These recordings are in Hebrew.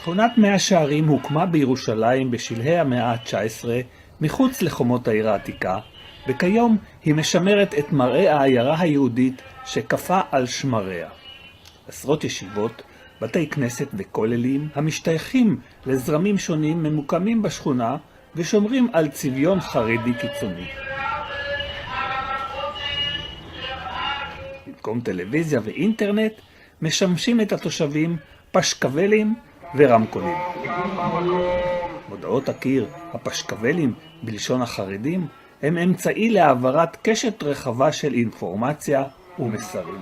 שכונת מאה שערים הוקמה בירושלים בשלהי המאה ה-19 מחוץ לחומות העיר העתיקה, וכיום היא משמרת את מראה העיירה היהודית שקפה על שמריה. עשרות ישיבות, בתי כנסת וכוללים המשתייכים לזרמים שונים ממוקמים בשכונה ושומרים על צביון חרדי קיצוני. במקום טלוויזיה ואינטרנט משמשים את התושבים פשקבלים ורמקולים. מודעות הקיר, הפשקבלים בלשון החרדים, הם אמצעי להעברת קשת רחבה של אינפורמציה ומסרים.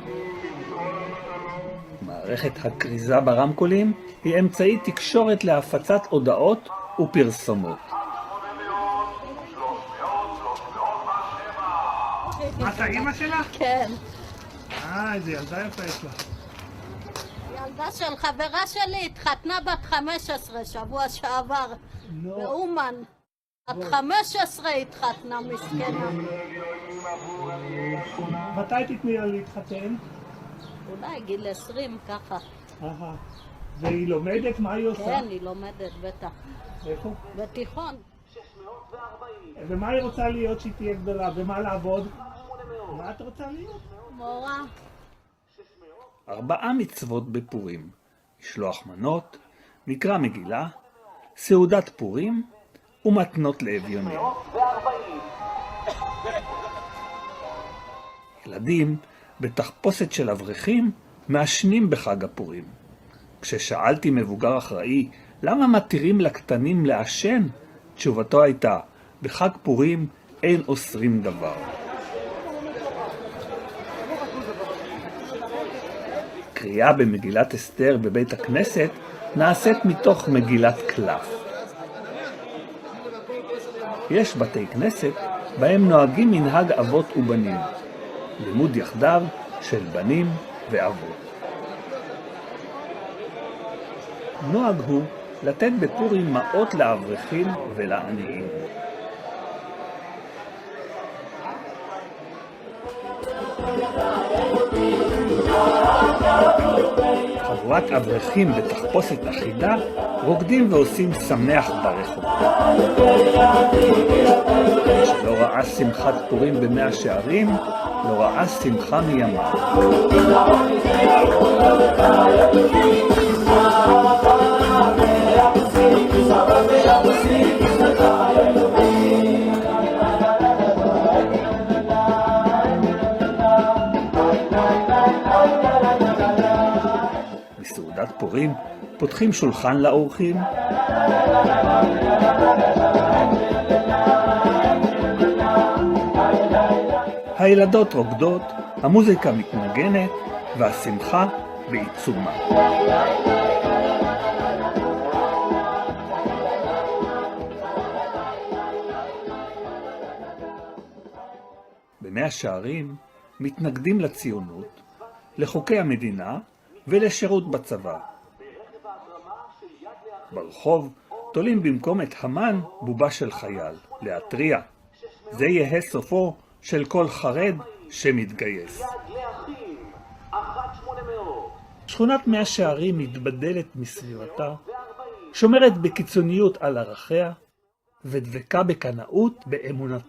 מערכת הכריזה ברמקולים היא אמצעי תקשורת להפצת הודעות ופרסומות. את האמא שלך? כן. איזה ילדה יפה יש לך. ילדה של חברה שלי התחתנה בת 15 שבוע שעבר באומן. בת 15 התחתנה מסכנה. מתי תתני לה להתחתן? אולי גיל 20 ככה. והיא לומדת? מה היא עושה? כן, היא לומדת בטח. איפה? בתיכון. ומה היא רוצה להיות שהיא תהיה גדולה? במה לעבוד? מה את רוצה להיות? מורה. 4 מצוות בפורים: משלוח מנות, מקרא מגילה, סעודת פורים ומתנות לאביונים. ילדים בתחפושת של אברכים מעשנים בחג הפורים. כששאלתי מבוגר אחראי למה מתירים לקטנים לעשן, תשובתו הייתה: בחג פורים אין אוסרים דבר. קריאה במגילת אסתר בבית הכנסת נעשית מתוך מגילת קלף. יש בתי כנסת בהם נוהגים מנהג אבות ובנים, לימוד יחדיו של בנים ואבות. נוהג הוא לתת בפורים מעות לאברכים ולעניים. חבורת אברכים בתחפושת אחידה רוקדים ועושים שמח ברחוב. שלא ראה שמחת פורים במאה שערים, לא ראה שמחה מימיו. בסעודת פורים פותחים שולחן לאורחים, הילדות רוקדות, המוזיקה מתנגנת והשמחה בעיצומה. במאה שערים מתנגדים לציונות, לחוקי המדינה ולשירות בצבא. ברחוב תולים במקום את המן בובה של חייל, להתריע: זה יהיה סופו של כל חרד שמתגייס. שכונת מאה שערים מתבדלת מסביבתה, שומרת בקיצוניות על ערכיה ודבקה בקנאות באמונתה.